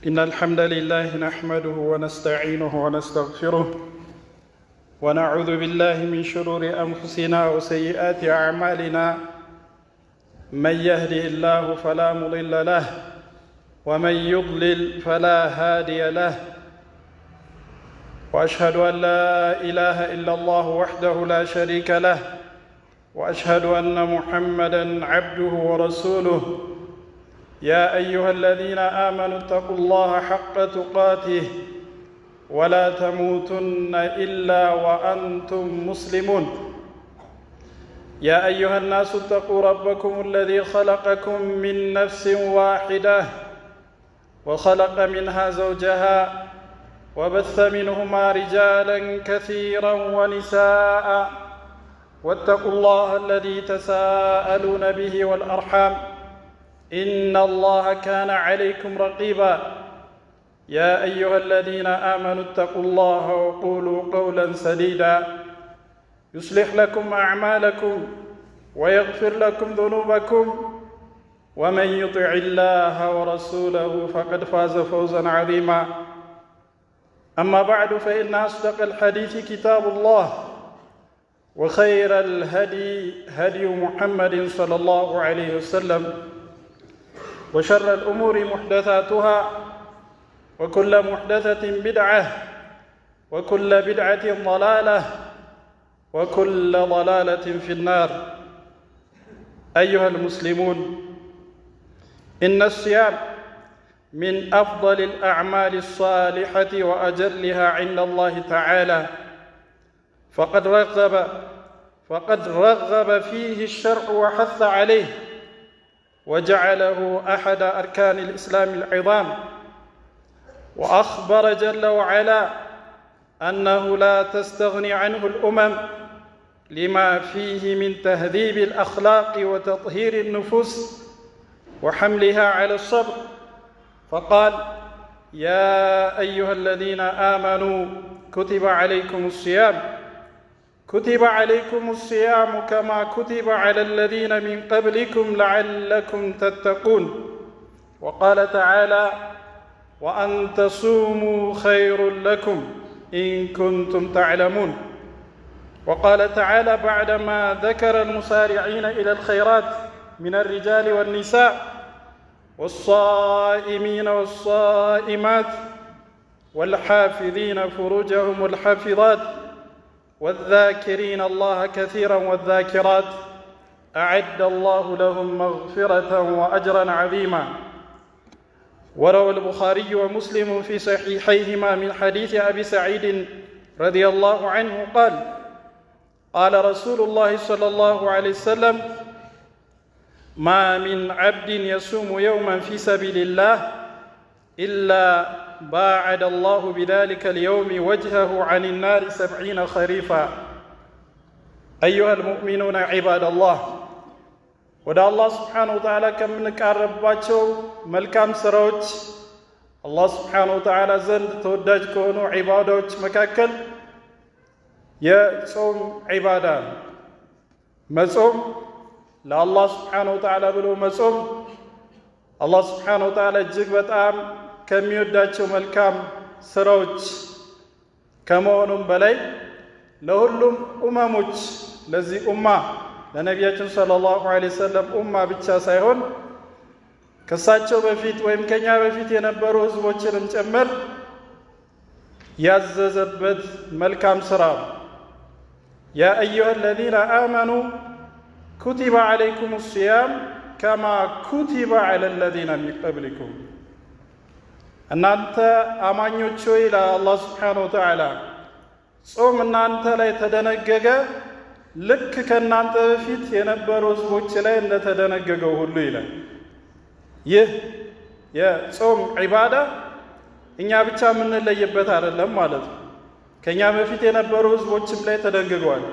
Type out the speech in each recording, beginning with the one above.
إن الحمد لله نحمده ونستعينه ونستغفره ونعوذ بالله من شرور أنفسنا وسيئات أعمالنا من يهده الله فلا مضل له ومن يضلل فلا هادي له وأشهد أن لا إله إلا الله وحده لا شريك له وأشهد أن محمدًا عبده ورسوله يا أيها الذين آمنوا اتقوا الله حق تقاته ولا تموتن إلا وأنتم مسلمون يا أيها الناس اتقوا ربكم الذي خلقكم من نفس واحدة وخلق منها زوجها وبث منهما رجالا كثيرا ونساء واتقوا الله الذي تساءلون به والأرحام إن الله كان عليكم رقيبا يا أيها الذين آمنوا اتقوا الله وقولوا قولا سديدا يصلح لكم أعمالكم ويغفر لكم ذنوبكم ومن يطع الله ورسوله فقد فاز فوزا عظيما أما بعد فإن أصدق الحديث كتاب الله وخير الهدي هدي محمد صلى الله عليه وسلم وشر الأمور محدثاتها وكل محدثة بدعة وكل بدعة ضلالة وكل ضلالة في النار أيها المسلمون إن الصيام من أفضل الأعمال الصالحة وأجلها عند الله تعالى فقد رغب فيه الشرع وحث عليه وجعله أحد أركان الإسلام العظام وأخبر جل وعلا أنه لا تستغني عنه الأمم لما فيه من تهذيب الأخلاق وتطهير النفوس وحملها على الصبر فقال يا أيها الذين آمنوا كتب عليكم الصيام كما كتب على الذين من قبلكم لعلكم تتقون وقال تعالى وأن تصوموا خير لكم إن كنتم تعلمون وقال تعالى بعدما ذكر المسارعين إلى الخيرات من الرجال والنساء والصائمين والصائمات والحافظين فروجهم والحافظات والذاكرين الله كثيرا والذاكرات أعد الله لهم مغفرة وأجرا عظيما وروى البخاري ومسلم في صحيحيهما من حديث أبي سعيد رضي الله عنه قال رسول الله صلى الله عليه وسلم ما من عبد يصوم يوما في سبيل الله إلا باعد الله بذلك اليوم وجهه عن النار 70 خريفا أيها المؤمنون عباد الله ወደ አላህ ስብሓነሁ ወተዓላ ከምንቃረባቸው መልካም ስራዎች አላህ ስብሓነሁ ወተዓላ ዘንድ ተወዳጅ ከሆኑ ዒባዳዎች መካከል የጾም ዒባዳ ነው። መጾም ለአላህ ስብሓነሁ ወተዓላ ብሎ መጾም አላህ ስብሓነሁ ወተዓላ እጅግ በጣም ከሚወዳቸው መልካም ስራዎች ከመሆኑም በላይ ለሁሉም ኡመሞች ለዚህ ኡማ ለነቢያችን ሰለላሁ ዐለይሂ ወሰለም ኡማ ብቻ ሳይሆን ከሳቸው በፊት ወይም ከኛ በፊት የነበሩ ህዝቦችንም ጭምር ያዘዘበት መልካም ስራ ያ አዩሃ الذين آمنوا كتب عليكم الصيام كما كتب على الذين من قبلكم እናንተ አማኞች ሆይ ለአላህ ስብሓነሁ ወተዓላ ጾም እናንተ ላይ ተደነገገ ልክ ከእናንተ በፊት የነበሩ ህዝቦች ላይ እንደተደነገገው ሁሉ ይላል። ይህ የጾም ዒባዳ እኛ ብቻ የምንለይበት አይደለም ማለት ነው። ከኛ በፊት የነበሩ ህዝቦችም ላይ ተደንግጓል።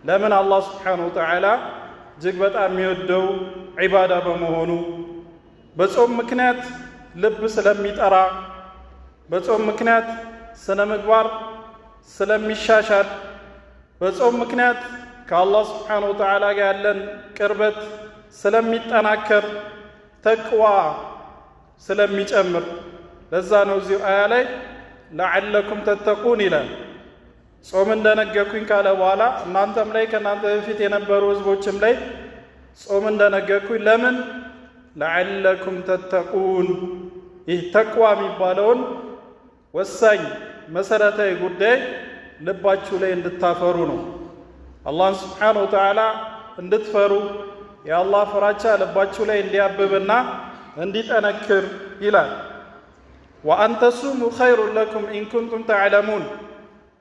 ለምን? አላህ ስብሓነሁ ወተዓላ እጅግ በጣም የሚወደው ዒባዳ በመሆኑ በጾም ምክንያት ልብ ስለሚጠራ፣ በጾም ምክንያት ስነ ምግባር ስለሚሻሻል፣ በጾም ምክንያት ከአላህ ስብሓነሁ ወተዓላ ጋር ያለን ቅርበት ስለሚጠናከር፣ ተቅዋ ስለሚጨምር ለዛ ነው እዚህ አያ ላይ ለዓለኩም ተተቁን ይላል። ጾም እንደነገርኩኝ ካለ በኋላ እናንተም ላይ ከእናንተ በፊት የነበሩ ህዝቦችም ላይ ጾም እንደነገርኩኝ ለምን ለዓለኩም ተተቁን፣ ይህ ተቅዋ የሚባለውን ወሳኝ መሰረታዊ ጉዳይ ልባችሁ ላይ እንድታፈሩ ነው። አላህን ስብሓነሁ ወተዓላ እንድትፈሩ የአላህ ፍራቻ ልባችሁ ላይ እንዲያብብና እንዲጠነክር ይላል። ወአን ተሱሙ ኸይሩን ለኩም ኢን ኩንቱም ተዕለሙን፣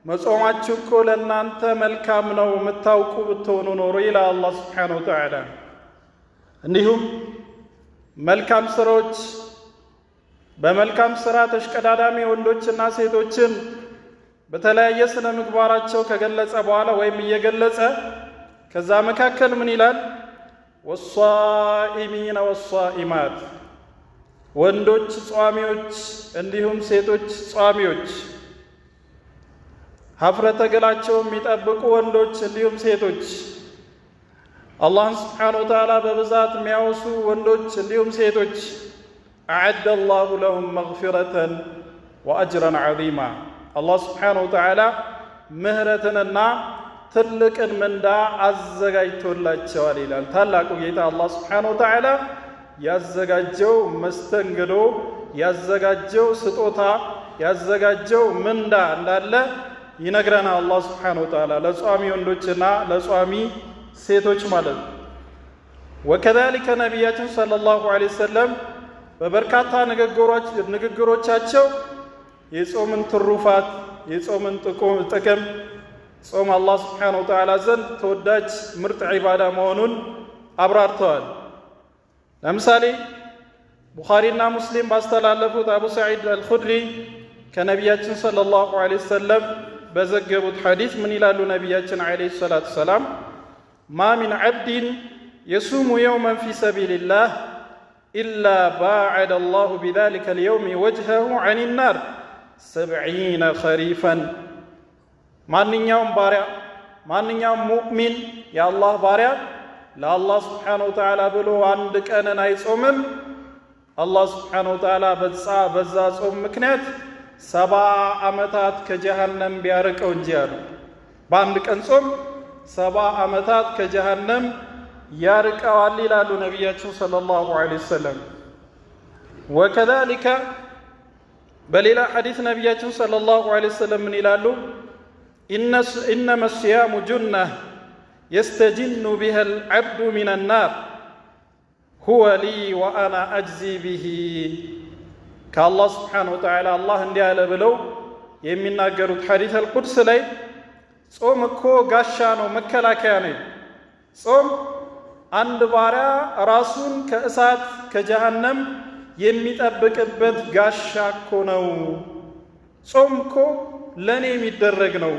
መጾማችሁ እኮ ለእናንተ መልካም ነው የምታውቁ ብትሆኑ ኖሮ ይላል አላህ ስብሓነሁ ወተዓላ። እንዲሁም መልካም ስራዎች በመልካም ስራ ተሽቀዳዳሚ ወንዶችና ሴቶችን በተለያየ ስነ ምግባራቸው ከገለጸ በኋላ ወይም እየገለጸ ከዛ መካከል ምን ይላል? ወሷኢሚነ ወሷኢማት፣ ወንዶች ጿሚዎች እንዲሁም ሴቶች ጿሚዎች፣ ሀፍረተ ገላቸው የሚጠብቁ ወንዶች እንዲሁም ሴቶች፣ አላህን ስብሓነሁ ወተዓላ በብዛት የሚያወሱ ወንዶች እንዲሁም ሴቶች አዐደ አላሁ ለሁም መግፊረተን ወአጅረን ዐዚማ፣ አላህ ስብሓነሁ ወተዓላ ምህረትንና ትልቅን ምንዳ አዘጋጅቶላቸዋል ይላል። ታላቁ ጌታ አላህ ስብሓነሁ ወተዓላ ያዘጋጀው መስተንግዶ፣ ያዘጋጀው ስጦታ፣ ያዘጋጀው ምንዳ እንዳለ ይነግረናል አላህ ስብሓነሁ ወተዓላ ለጿሚ ወንዶችና ለጿሚ ሴቶች ማለት ነው። ወከዛሊከ ነቢያችን ሰለላሁ ዐለይሂ ወሰለም በበርካታ ንግግሮቻቸው የጾምን ትሩፋት፣ የጾምን ጥቅም፣ ጾም አላህ ስብሓነሁ ወተዓላ ዘንድ ተወዳጅ ምርጥ ዒባዳ መሆኑን አብራርተዋል። ለምሳሌ ቡኻሪና ሙስሊም ባስተላለፉት አቡ ሰዒድ አልኹድሪ ከነቢያችን ሰለላሁ ዐለይሂ ወሰለም በዘገቡት ሐዲስ ምን ይላሉ ነቢያችን ዐለይሂ ሰላቱ ወሰላም? ማ ሚን ዐብድን የሱሙ የውመን ፊ ሰቢልላህ ኢላ ባዐደ አላሁ ቢዛሊከ አልየውሚ ወጅሀሁ ዐኒ ናር 70 ኸሪፈን። ማንኛውም ባሪያ ማንኛውም ሙእሚን የአላህ ባሪያ ለአላህ ስብሓነሁ ወተዓላ ብሎ አንድ ቀንን አይጾምም፣ አላህ ስብሓነሁ ወተዓላ በዛ ጾም ምክንያት 70 ዓመታት ከጀሃነም ቢያርቀው እንጂ አሉ። በአንድ ቀን ጾም 70 ዓመታት ከጀሃነም ያርቀዋል ይላሉ ነቢያችን ሰለላሁ ዐለይሂ ወሰለም። ወከዛሊከ በሌላ ሐዲስ ነቢያችን ሰለላሁ ዐለይሂ ወሰለም ምን ይላሉ? ኢነመ ሲያሙ ጁነህ የስተጅኑ ቢሃ አልዐብዱ ሚነ ናር ሁወ ሊ ወአና አጅዚ ቢሂ። ከአላህ ስብሓነሁ ወተዓላ አላህ እንዲህ አለ ብለው የሚናገሩት ሐዲስ አልቁድስ ላይ ጾም እኮ ጋሻ ነው፣ መከላከያ ነው። ጾም አንድ ባሪያ ራሱን ከእሳት ከጀሃነም የሚጠብቅበት ጋሻ እኮ ነው። ጾም እኮ ለእኔ የሚደረግ ነው።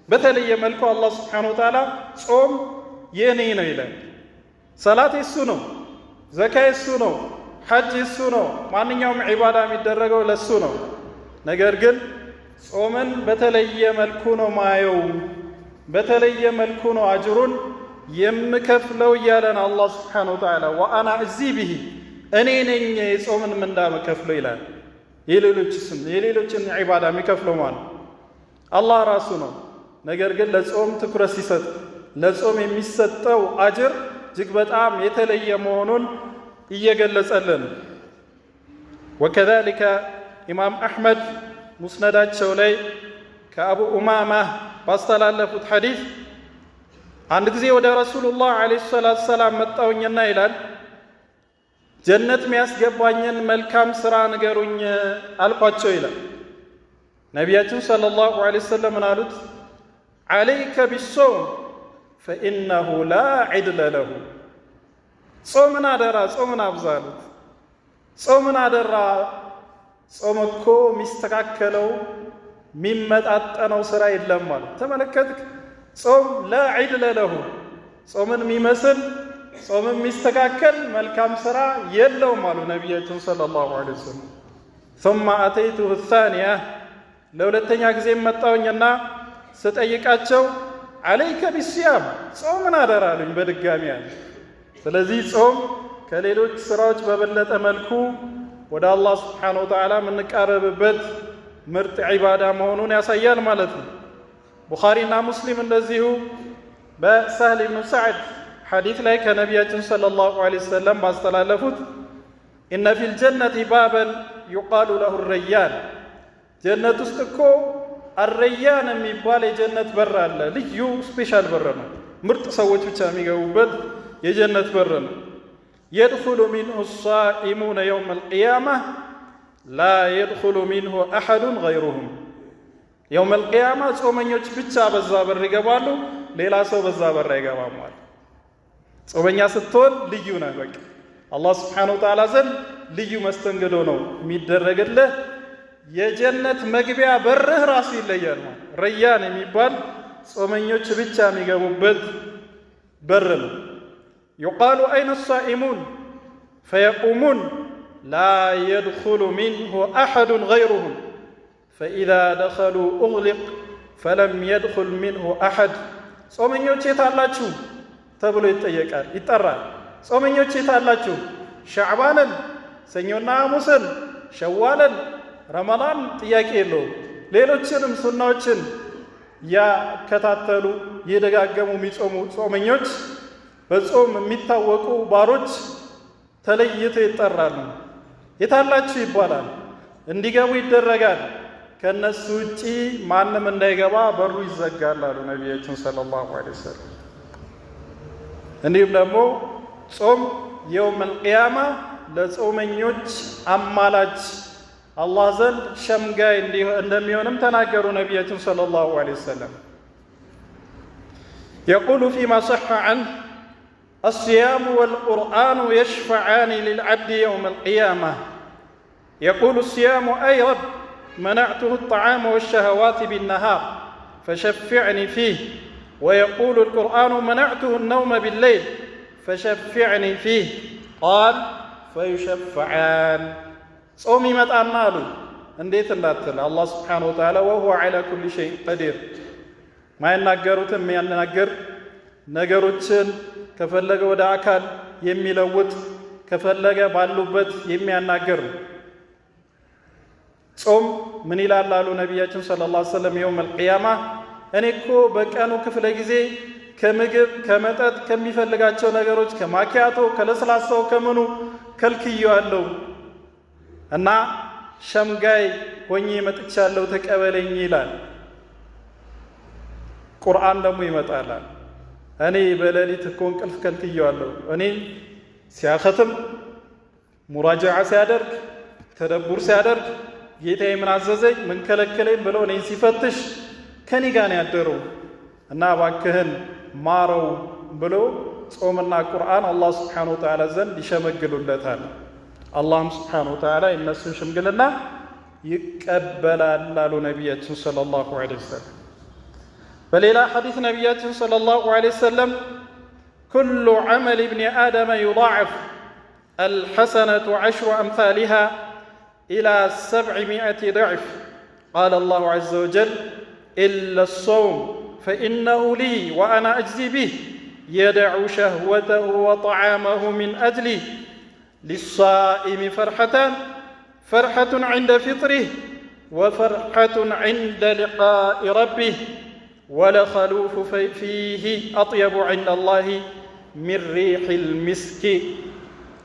በተለየ መልኩ አላህ ስብሓነሁ ወተዓላ ጾም የእኔ ነው ይላል። ሰላት የሱ ነው፣ ዘካ የሱ ነው፣ ሐጅ የሱ ነው፣ ማንኛውም ዒባዳ የሚደረገው ለሱ ነው። ነገር ግን ጾምን በተለየ መልኩ ነው ማየው፣ በተለየ መልኩ ነው አጅሩን የምከፍለው እያለን አላህ ስብሓነሁ ወተዓላ ወአና አጅዚ ቢሂ፣ እኔ ነኝ የጾምን ምንዳ መከፍለው ይላል። የሌሎችን ዒባዳ የሚከፍለው ማለት አላህ ራሱ ነው። ነገር ግን ለጾም ትኩረት ሲሰጥ ለጾም የሚሰጠው አጅር እጅግ በጣም የተለየ መሆኑን እየገለጸልን። ወከዛሊከ ኢማም አሕመድ ሙስነዳቸው ላይ ከአቡ ኡማማ ባስተላለፉት ሐዲስ አንድ ጊዜ ወደ ረሱሉላህ ዐለይሂ ሰላቱ ወሰላም መጣሁኝና ይላል ጀነት የሚያስገባኝን መልካም ሥራ ንገሩኝ አልኳቸው ይላል። ነቢያችን ሰለላሁ ዐለይሂ ወሰለም ምን አሉት? ዐለይከ ቢሶም ፈኢነሁ ላ ዒድለ ለሁ። ጾምን አደራ፣ ጾምን አብዛሉት። ጾምን አደራ። ጾም እኮ የሚስተካከለው የሚመጣጠነው ሥራ የለም ማለት ተመለከትክ። ጾም ላ ዒድለ ለሁ፣ ጾምን የሚመስል ጾምን የሚስተካከል መልካም ሥራ የለውም አሉ ነቢያችን ሰለላሁ ዐለይሂ ወሰለም። ثم أتيته الثانية ለሁለተኛ ጊዜ መጣሁኝና ስጠይቃቸው ዐለይከ ቢሲያም፣ ጾምን አደራ አሉኝ በድጋሚ አለ። ስለዚህ ጾም ከሌሎች ስራዎች በበለጠ መልኩ ወደ አላህ ስብሓነሁ ወተዓላ የምንቃረብበት ምርጥ ዒባዳ መሆኑን ያሳያል ማለት ነው። ቡኻሪና ሙስሊም እንደዚሁ በሳህል ብኑ ሰዕድ ሐዲት ላይ ከነቢያችን ሰለላሁ ዐለይሂ ወሰለም ባስተላለፉት ኢነ ፊል ጀነቲ ባበን ዩቃሉ ለሁ ረያን፣ ጀነት ውስጥ እኮ አረያን የሚባል የጀነት በር አለ። ልዩ ስፔሻል በር ነው። ምርጥ ሰዎች ብቻ የሚገቡበት የጀነት በር ነው። የድኹሉ ሚንሁ ሳኢሙነ የውም አልቅያማ ላ የድኹሉ ሚንሁ አሐዱን ገይሩሁም። የውም አልቅያማ ጾመኞች ብቻ በዛ በር ይገባሉ፣ ሌላ ሰው በዛ በር አይገባም። ጾመኛ ስትሆን ልዩ ነህ። በቃ አላህ ስብሓነሁ ወተዓላ ዘንድ ልዩ መስተንግዶ ነው የሚደረግልህ። የጀነት መግቢያ በርህ ራሱ ይለያል። ረያን የሚባል ጾመኞች ብቻ የሚገቡበት በር ነው። ዩቃሉ አይነ ሳኢሙን ፈየቁሙን ላ የድኹሉ ሚንሁ አሐዱን ገይሩሁም ፈኢዛ ደኸሉ ኡግሊቅ ፈለም የድኹል ሚንሁ አሐድ። ጾመኞች የት አላችሁ ተብሎ ይጠራል። ጾመኞች የት አላችሁ? ሻዕባንን፣ ሰኞና ሐሙስን፣ ሸዋልን፣ ረመዳን ጥያቄ የለውም። ሌሎችንም ሱናዎችን ያከታተሉ የደጋገሙ የሚጾሙ ጾመኞች፣ በጾም የሚታወቁ ባሮች ተለይተው ይጠራሉ። የታላችሁ ይባላል። እንዲገቡ ይደረጋል። ከነሱ ውጪ ማንም እንዳይገባ በሩ ይዘጋል አሉ ነቢያችን ሰለላሁ ዐለይሂ ወሰለም። እንዲሁም ደግሞ ጾም የውመል ቂያማ ለጾመኞች አማላጅ አላህ ዘንድ ሸምጋይ እንደሚሆንም ተናገሩ ነቢያችን ሰለላሁ ዐለይሂ ወሰለም። የቁሉ ፊማ ሰሐ ዐንሁ الصيام والقرآن يشفعان للعبد يوم القيامة. يقول الصيام أي رب منعته الطعام والشهوات بالنهار فشفعني فيه. ويقول القرآن منعته النوم بالليل فشفعني فيه. قال فيشفعان. صومي متعنالو انديت እንዳትል አላህ ስብሓነሁ ወተዓላ ወሁወ ዐላ ኩሊ ሸይኢን ቀዲር። ማይናገሩትን የሚያናገር ነገሮችን ከፈለገ ወደ አካል የሚለውጥ ከፈለገ ባሉበት የሚያናገር ነው። ጾም ምን ይላል አሉ ነቢያችን ሰለላሁ ዐለይሂ ወሰለም የውመል ቂያማ እኔ እኮ በቀኑ ክፍለ ጊዜ ከምግብ ከመጠጥ ከሚፈልጋቸው ነገሮች ከማኪያቶ ከለስላሳው ከምኑ ከልክየዋለሁ እና ሸምጋይ ሆኜ መጥቻለሁ ተቀበለኝ ይላል። ቁርአን ደግሞ ይመጣላል እኔ በሌሊት እኮ እንቅልፍ ከልክየዋለሁ። እኔ ሲያኸትም ሙራጃዓ ሲያደርግ ተደቡር ሲያደርግ ጌታዬ ምን አዘዘኝ ምን ከለከለኝ ብሎ እኔን ሲፈትሽ ከኔ ጋር ነው ያደረው እና እባክህን ማረው ብሎ ጾምና ቁርአን አላህ ስብሓነሁ ወተዓላ ዘንድ ይሸመግሉለታል። አላህም ስብሓነሁ ወተዓላ የእነሱን ሽምግልና ይቀበላል አሉ ነቢያችን ሰለላሁ ዐለይሂ ወሰለም። በሌላ ሐዲስ ነቢያችን ሰለላሁ ዐለይሂ ወሰለም ኩሉ ዐመል ኢብኒ አደመ ዩضዓፍ አልሐሰነቱ ዐሽሩ አምሳሊሃ ኢላ 700 ضዕፍ ቃለ አላሁ ዐዘ ወጀል ኢላ አልሰውም ፈኢነሁ ሊ ወአና አጅዚ ቢህ የደዑ ሸህወተሁ ወጠዓመሁ ሚን አጅሊ ሊሳኢሚ ፈርሐታን ፈርሐቱን ዐንደ ፊጥሪህ ወፈርሐቱን ዐንደ ሊቃኢ ረቢህ ወለኸሉፉ ፊህ አጥየቡ ዐንደ አላህ ሚን ሪሒል ሚስኪ።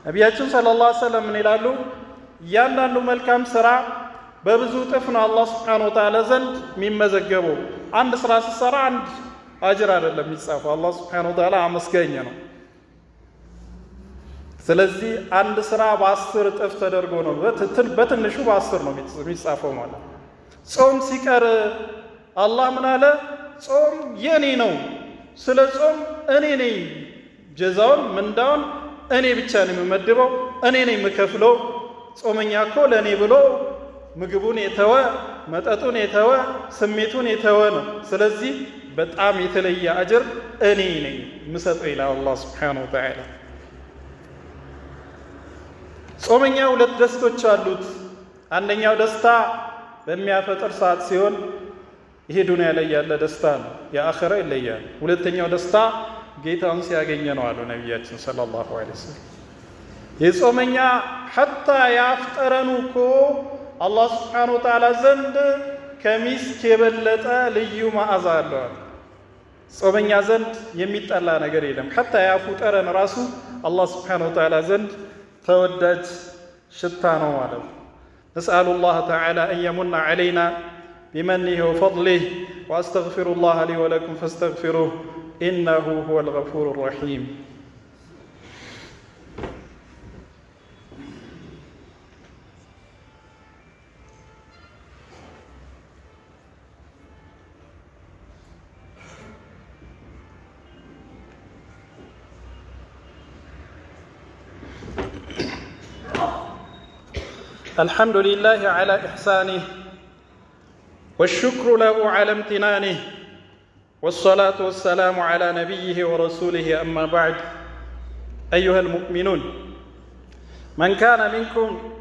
ነቢያችን ሰለላሁ ዐለይሂ ወሰለም ምን ይላሉ? እያንዳንዱ መልካም ሥራ በብዙ እጥፍ ነው አላህ ስብሓነሁ ወተዓላ ዘንድ የሚመዘገበው። አንድ ሥራ ስትሠራ አንድ አጅር አይደለም የሚጻፈው፣ አላህ ስብሓነሁ ወተዓላ አመስጋኝ ነው። ስለዚህ አንድ ሥራ በ10 እጥፍ ተደርጎ ነው በትንሹ በ10 ነው የሚጻፈው ማለት። ጾም ሲቀር አላህ ምን አለ? ጾም የኔ ነው፣ ስለ ጾም እኔ ነኝ ጀዛውን ምንዳውን እኔ ብቻ ነው የምመድበው፣ እኔ ነኝ የምከፍለው። ጾመኛ እኮ ለእኔ ብሎ ምግቡን የተወ መጠጡን የተወ ስሜቱን የተወ ነው። ስለዚህ በጣም የተለየ አጅር እኔ ነኝ የምሰጠው ይላል አላህ ስብሓነሁ ወተዓላ። ጾመኛ ሁለት ደስቶች አሉት። አንደኛው ደስታ በሚያፈጥር ሰዓት ሲሆን ይሄ ዱንያ ላይ ያለ ደስታ ነው፣ የአኺራ ይለያል። ሁለተኛው ደስታ ጌታውን ሲያገኘ ነው አሉ ነቢያችን ሰለላሁ ዐለይሂ ወሰለም። የጾመኛ ሐታ ያፍጠረኑ እኮ አላህ ስብሓነሁ ወተዓላ ዘንድ ከሚስክ የበለጠ ልዩ መዓዛ አለው። ጾመኛ ዘንድ የሚጠላ ነገር የለም። ሐታ ያፉ ጠረን ራሱ አላህ ስብሓነሁ ወተዓላ ዘንድ ተወዳጅ ሽታ ነው ማለት ነው። نسأل الله تعالى أن يمن علينا بمنه وفضله وأستغفر الله لي ولكم فاستغفروه إنه هو الغفور الرحيم. الحمد لله على إحسانه والشكر له على امتنانه والصلاة والسلام على نبيه ورسوله أما بعد أيها المؤمنون من كان منكم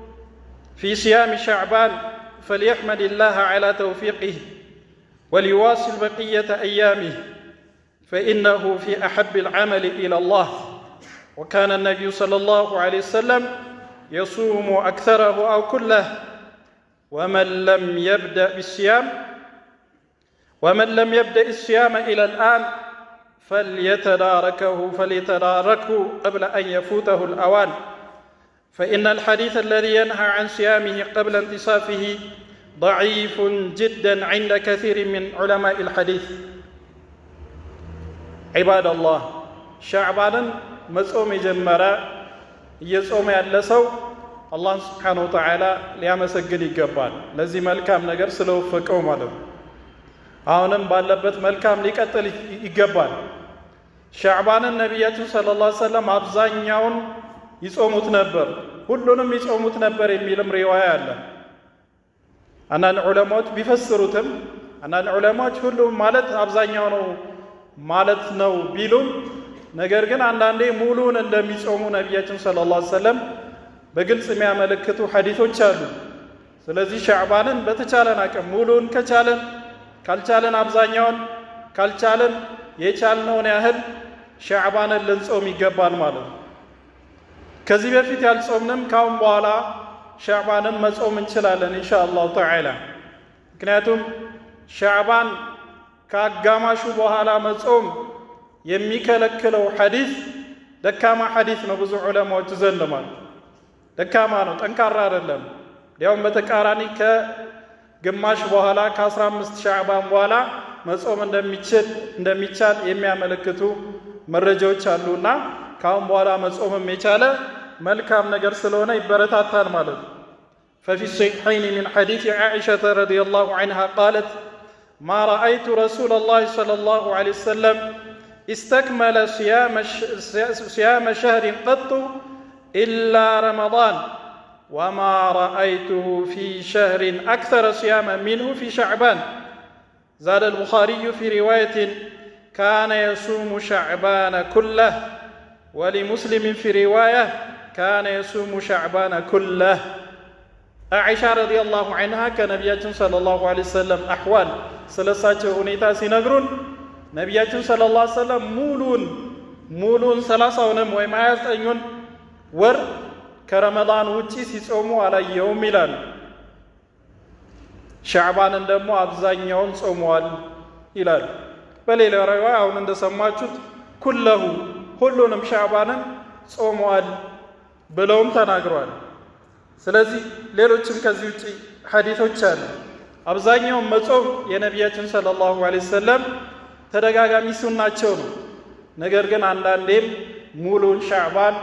في صيام شعبان فليحمد الله على توفيقه وليواصل بقية أيامه فإنه في أحب العمل إلى الله وكان النبي صلى الله عليه وسلم يصوم أكثره أو كله ومن لم يبدأ الصيام إلى الآن فليتداركه قبل أن يفوته الأوان فإن الحديث الذي ينهى عن صيامه قبل انتصافه ضعيف جدا عند كثير من علماء الحديث. عباد الله شعبان مصوم جمرة እየጾመ ያለ ሰው አላህን ስብሓነሁ ወተዓላ ሊያመሰግን ይገባል። ለዚህ መልካም ነገር ስለወፈቀው ማለት ነው። አሁንም ባለበት መልካም ሊቀጥል ይገባል። ሻዕባንን ነቢያችን ሰለላሁ ዐለይሂ ወሰለም አብዛኛውን ይጾሙት ነበር፣ ሁሉንም ይጾሙት ነበር የሚልም ሪዋያ አለ። አንዳንድ ዑለማዎች ቢፈስሩትም አንዳንድ ዑለማዎች ሁሉም ማለት አብዛኛው ነው ማለት ነው ቢሉም ነገር ግን አንዳንዴ ሙሉን እንደሚጾሙ ነቢያችን ሰለላሁ ዐለይሂ ወሰለም በግልጽ የሚያመለክቱ ሐዲሶች አሉ። ስለዚህ ሻዕባንን በተቻለን አቅም ሙሉን ከቻለን ካልቻለን አብዛኛውን ካልቻለን የቻልነውን ያህል ሻዕባንን ልንጾም ይገባል ማለት ነው። ከዚህ በፊት ያልጾምንም ካሁን በኋላ ሻዕባንን መጾም እንችላለን ኢንሻአላሁ ተዓላ። ምክንያቱም ሻዕባን ከአጋማሹ በኋላ መጾም የሚከለክለው ሐዲስ ደካማ ሐዲስ ነው። ብዙ ዑለማዎች ዘንድ ማለት ደካማ ነው፣ ጠንካራ አይደለም። ያውም በተቃራኒ ከግማሽ በኋላ ከ15 ሻዕባን በኋላ መጾም እንደሚቻል የሚያመለክቱ መረጃዎች አሉና ካሁን በኋላ መጾምም የቻለ መልካም ነገር ስለሆነ ይበረታታል ማለት ነው። ففي الصحيحين من حديث عائشة رضي الله عنها قالت ما رأيت رسول الله صلى الله عليه وسلم استكمل صيام شهر قط إلا رمضان وما رأيته في شهر أكثر صياما منه في شعبان. زاد البخاري في رواية كان يصوم شعبان كله ولمسلم في رواية كان يصوم شعبان كله. عائشة رضي الله عنها كنبياتنا صلى الله عليه وسلم أحوال سلساتة هنيتا سنقرون ነቢያችን ሰለላሁ ዐለይሂ ወሰለም ሙሉን 30ንም ወይም 29ን ወር ከረመዳን ውጪ ሲጾሙ አላየውም ይላል። ሻዕባንን ደግሞ አብዛኛውን ጾመዋል ይላል። በሌላ ሪዋያ አሁን እንደሰማችሁት ኩለሁ ሁሉንም ሻዕባንን ጾመዋል ብለውም ተናግረዋል። ስለዚህ ሌሎችም ከዚህ ውጪ ሐዲሶች አሉ። አብዛኛውን መጾም የነቢያችን ሰለላሁ ዐለይሂ ወሰለም ተደጋጋሚ ሱናቸው ነው። ነገር ግን አንዳንዴም ሙሉን ሻዕባን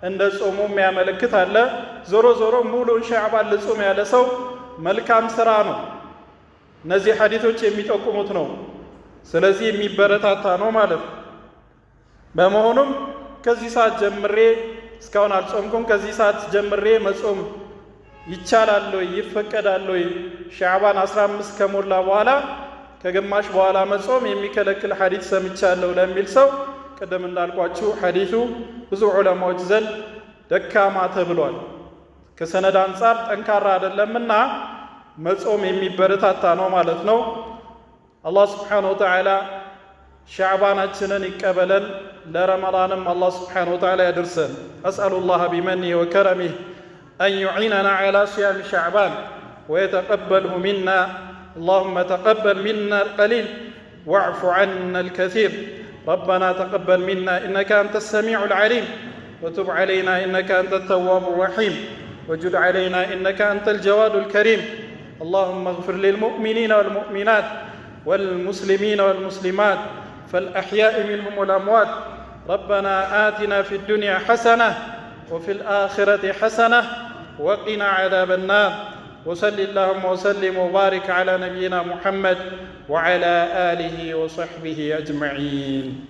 እንደ ጾሙ የሚያመለክት አለ። ዞሮ ዞሮ ሙሉን ሻዕባን ልጾም ያለ ሰው መልካም ስራ ነው፣ እነዚህ ሐዲሶች የሚጠቁሙት ነው። ስለዚህ የሚበረታታ ነው ማለት ነው። በመሆኑም ከዚህ ሰዓት ጀምሬ እስካሁን አልጾምኩም፣ ከዚህ ሰዓት ጀምሬ መጾም ይቻላል ወይ ይፈቀዳል ወይ? ሻዕባን 15 ከሞላ በኋላ ከግማሽ በኋላ መጾም የሚከለክል ሐዲስ ሰምቻለሁ ለሚል ሰው ቀደም እንዳልኳችሁ ሐዲሱ ብዙ ዑለማዎች ዘንድ ደካማ ተብሏል። ከሰነድ አንጻር ጠንካራ አይደለምና መጾም የሚበረታታ ነው ማለት ነው። አላህ ስብሓነሁ ወተዓላ شعباناتنا يقبلا لرمضان الله سبحانه وتعالى يدرسن. أسأل الله بمنه وكرمه أن يعيننا على صيام شعبان ويتقبله منا. اللهم تقبل منا القليل واعف عنا الكثير. ربنا تقبل منا إنك أنت السميع العليم وتب علينا إنك أنت التواب الرحيم وجد علينا إنك أنت الجواد الكريم. اللهم اغفر للمؤمنين والمؤمنات والمسلمين والمسلمات فالأحياء منهم والأموات. ربنا آتنا في الدنيا حسنة وفي الآخرة حسنة وقنا عذاب النار. وصل اللهم وسلم وبارك على نبينا محمد وعلى آله وصحبه أجمعين.